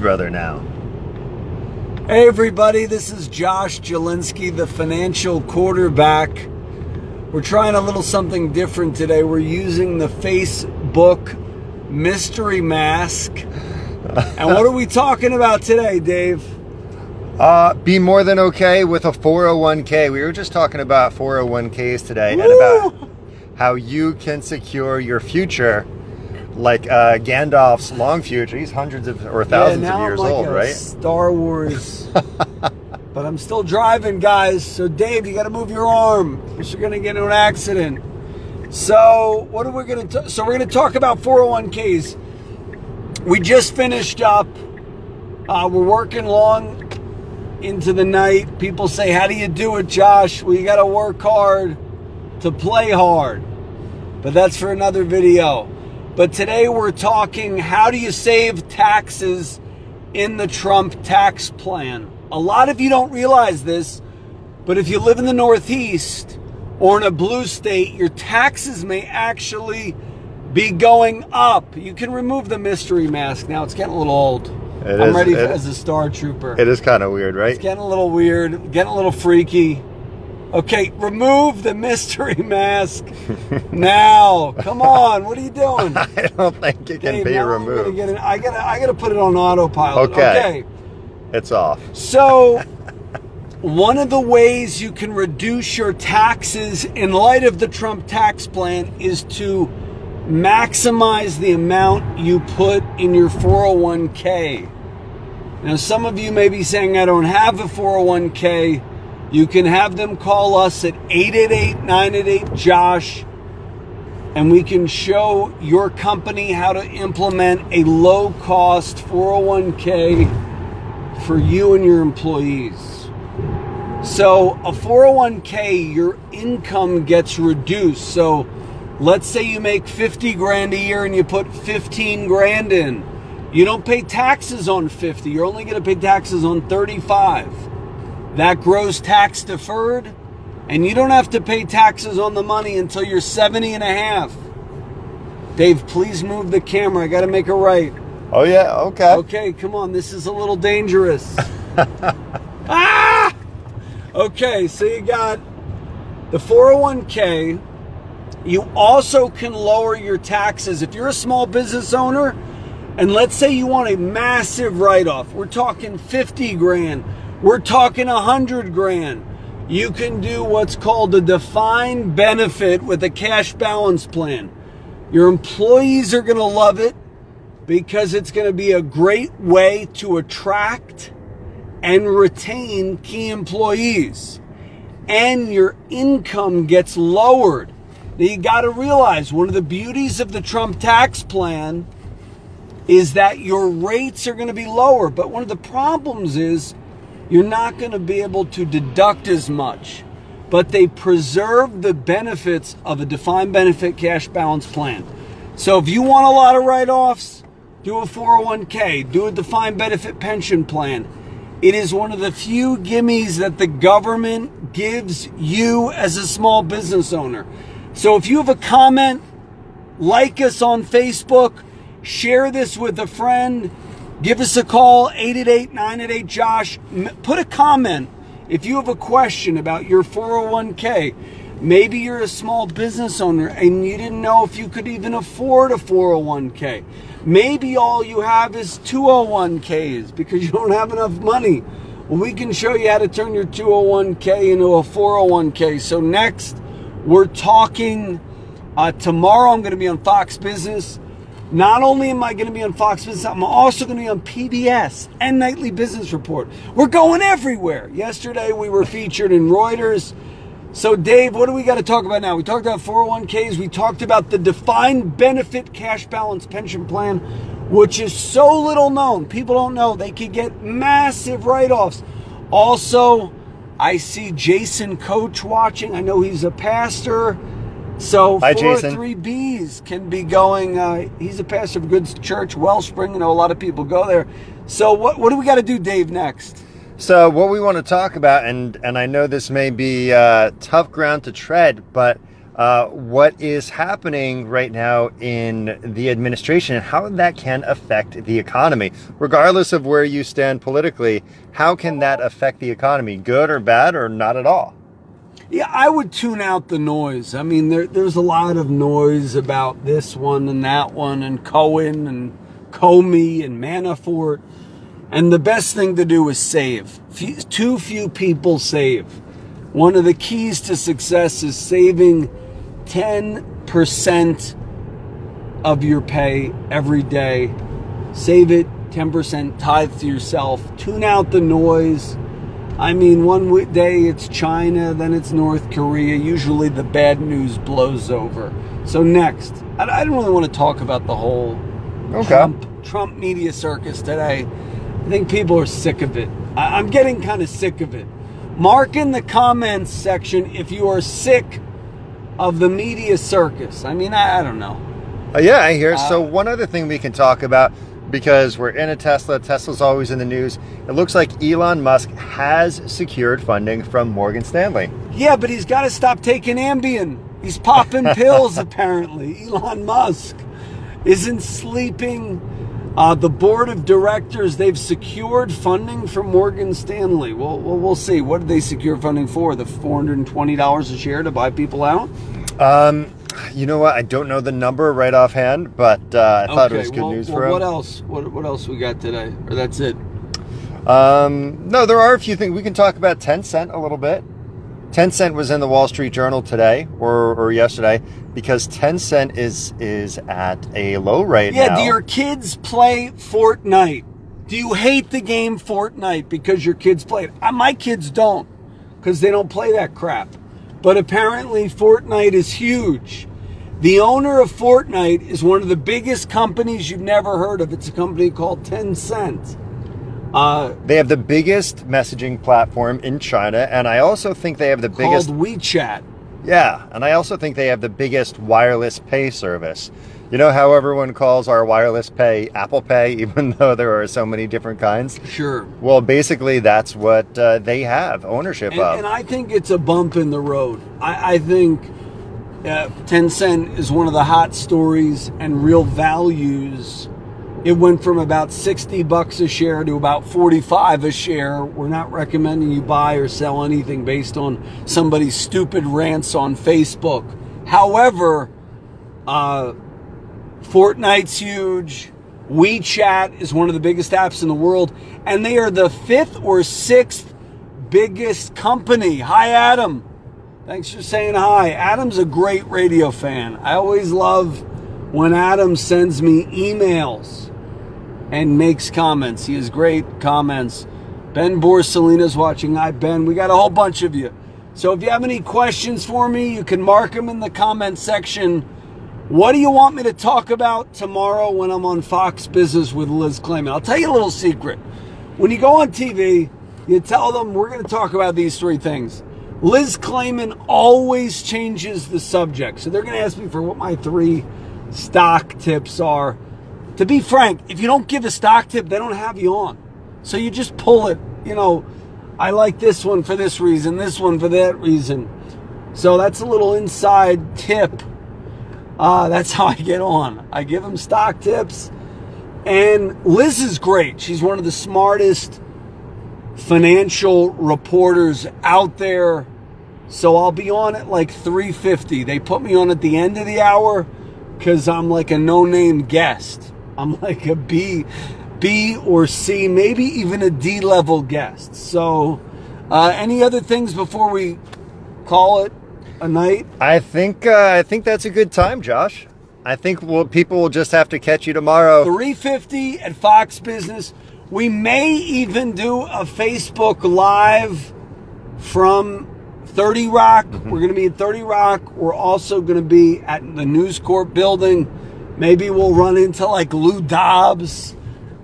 brother now. Hey everybody, this is Josh Jelinski, the financial quarterback. We're trying a little something different today. We're using the Facebook mystery mask. And what are we talking about today, Dave? Be more than okay with a 401k. We were just talking about 401ks today. And about how you can secure your future, like Gandalf's long future. He's hundreds of or thousands of years old, right? Star Wars. But I'm still driving, guys. So Dave, you got to move your arm, because you're going to get into an accident. So what are we going to? So we're going to talk about 401ks. We just finished up. We're working long into the night. People say, "How do you do it, Josh?" Well, you got to work hard to play hard. But that's for another video. But today we're talking, how do you save taxes in the Trump tax plan? A lot of you don't realize this, but if you live in the Northeast or in a blue state, your taxes may actually be going up. You can remove the mystery mask now. It's getting a little old. I'm ready as a Star Trooper. It is kind of weird, right? It's getting a little weird, getting a little freaky. Okay, remove the mystery mask now. Come on, what are you doing? I don't think it can be removed. I gotta put it on autopilot. Okay. It's off. So, one of the ways you can reduce your taxes in light of the Trump tax plan is to maximize the amount you put in your 401k. Now, some of you may be saying, I don't have a 401k. You can have them call us at 888-988-JOSH, and we can show your company how to implement a low-cost 401k for you and your employees. So a 401k, your income gets reduced. So let's say you make 50 grand a year and you put 15 grand in. You don't pay taxes on 50. You're only going to pay taxes on 35. That grows tax deferred, and you don't have to pay taxes on the money until you're 70 and a half. Dave, please move the camera. I got to make a right. Oh, yeah? Okay. Okay, come on. This is a little dangerous. Ah! Okay, so you got the 401k. You also can lower your taxes. If you're a small business owner, and let's say you want a massive write-off. We're talking 50 grand. We're talking 100 grand. You can do what's called a defined benefit with a cash balance plan. Your employees are going to love it because it's going to be a great way to attract and retain key employees. And your income gets lowered. Now you got to realize, one of the beauties of the Trump tax plan is that your rates are going to be lower. But one of the problems is, you're not going to be able to deduct as much, but they preserve the benefits of a defined benefit cash balance plan. So if you want a lot of write-offs, do a 401k, do a defined benefit pension plan. It is one of the few gimmies that the government gives you as a small business owner. So if you have a comment, like us on Facebook, share this with a friend. Give us a call, 888-988-JOSH. Put a comment if you have a question about your 401k. Maybe you're a small business owner and you didn't know if you could even afford a 401k. Maybe all you have is 201ks because you don't have enough money. Well, we can show you how to turn your 201k into a 401k. So next, we're talking, tomorrow I'm going to be on Fox Business. Not only am I going to be on Fox Business, I'm also going to be on PBS and Nightly Business Report. We're going everywhere. Yesterday, we were featured in Reuters. So, Dave, what do we got to talk about now? We talked about 401ks. We talked about the defined benefit cash balance pension plan, which is so little known. People don't know. They could get massive write-offs. Also, I see Jason Coach watching. I know he's a pastor. So 403Bs can be going, he's a pastor of a good church, Wellspring. I know a lot of people go there. So what do we got to do, Dave, next? So what we want to talk about, and I know this may be tough ground to tread, but what is happening right now in the administration and how that can affect the economy. Regardless of where you stand politically, how can that affect the economy? Good or bad or not at all? Yeah, I would tune out the noise. I mean, there's a lot of noise about this one and that one and Cohen and Comey and Manafort. And the best thing to do is save. Too few people save. One of the keys to success is saving 10% of your pay every day. Save it, 10%, tithe to yourself. Tune out the noise. I mean, one day it's China, then it's North Korea. Usually the bad news blows over. So next, I don't really want to talk about the whole Trump media circus today. I think people are sick of it. I'm getting kind of sick of it. Mark in the comments section if you are sick of the media circus. I mean, I don't know. Yeah, I hear. So one other thing we can talk about, because we're in a Tesla. Tesla's always in the news. It looks like Elon Musk has secured funding from Morgan Stanley. Yeah, but he's got to stop taking Ambien. He's popping pills, apparently. Elon Musk isn't sleeping. The board of directors, they've secured funding from Morgan Stanley. Well, we'll see. What did they secure funding for? The $420 a share to buy people out? You know what? I don't know the number right offhand, but I thought it was good news for him. What else? What else we got today? Or that's it? No, there are a few things. We can talk about Tencent a little bit. Tencent was in the Wall Street Journal today or yesterday because Tencent is at a low right now. Yeah, do your kids play Fortnite? Do you hate the game Fortnite because your kids play it? My kids don't, because they don't play that crap. But apparently Fortnite is huge. The owner of Fortnite is one of the biggest companies you've never heard of. It's a company called Tencent. They have the biggest messaging platform in China, and I also think they have the biggest... Called WeChat. Yeah, and I also think they have the biggest wireless pay service. You know how everyone calls our wireless pay Apple Pay, even though there are so many different kinds? Sure. Well, basically, that's what they have ownership of. And I think it's a bump in the road. I think Tencent is one of the hot stories and real values. It went from about $60 a share to about $45 a share. We're not recommending you buy or sell anything based on somebody's stupid rants on Facebook. However, Fortnite's huge. WeChat is one of the biggest apps in the world, and they are the 5th or 6th biggest company. Hi, Adam. Thanks for saying hi. Adam's a great radio fan. I always love when Adam sends me emails and makes comments. He has great comments. Ben Borsalina's watching. Hi, Ben. We got a whole bunch of you. So if you have any questions for me, you can mark them in the comment section. What do you want me to talk about tomorrow when I'm on Fox Business with Liz Klayman? I'll tell you a little secret. When you go on TV, you tell them we're going to talk about these 3 things. Liz Klayman always changes the subject. So they're going to ask me for what my 3 stock tips are. To be frank, if you don't give a stock tip, they don't have you on. So you just pull it. You know, I like this one for this reason, this one for that reason. So that's a little inside tip. That's how I get on. I give them stock tips. And Liz is great. She's one of the smartest financial reporters out there. So I'll be on at like 3:50. They put me on at the end of the hour because I'm like a no-name guest. I'm like a B or C, maybe even a D level guest. So any other things before we call it a night? I think that's a good time, Josh. I think people will just have to catch you tomorrow. 3:50 at Fox Business. We may even do a Facebook Live from 30 Rock. Mm-hmm. We're going to be at 30 Rock. We're also going to be at the News Corp building. Maybe we'll run into like Lou Dobbs.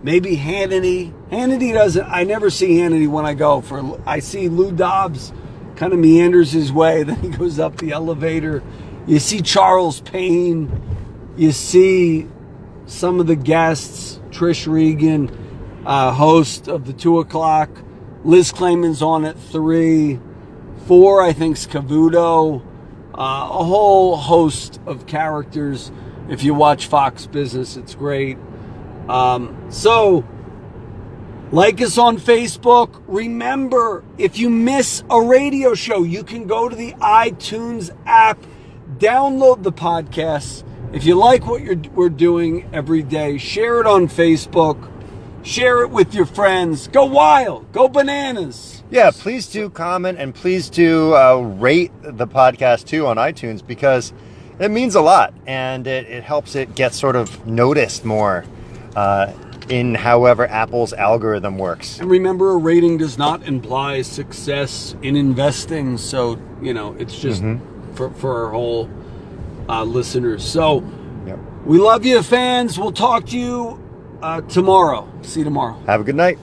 Maybe Hannity. Hannity doesn't. I never see Hannity when I go. I see Lou Dobbs kind of meanders his way. Then he goes up the elevator. You see Charles Payne. You see some of the guests. Trish Regan, host of the 2 o'clock. Liz Klayman's on at 3. 4, I think, Scavuto. a whole host of characters. If you watch Fox Business, it's great. So, like us on Facebook. Remember, if you miss a radio show, you can go to the iTunes app, download the podcast. If you like what we're doing every day, share it on Facebook. Share it with your friends. Go wild. Go bananas. Yeah, please do comment, and please do rate the podcast too on iTunes, because it means a lot, and it helps it get sort of noticed more in however Apple's algorithm works. And remember, a rating does not imply success in investing. So, it's just for our whole listeners. So, Yep. We love you, fans. We'll talk to you tomorrow. See you tomorrow. Have a good night.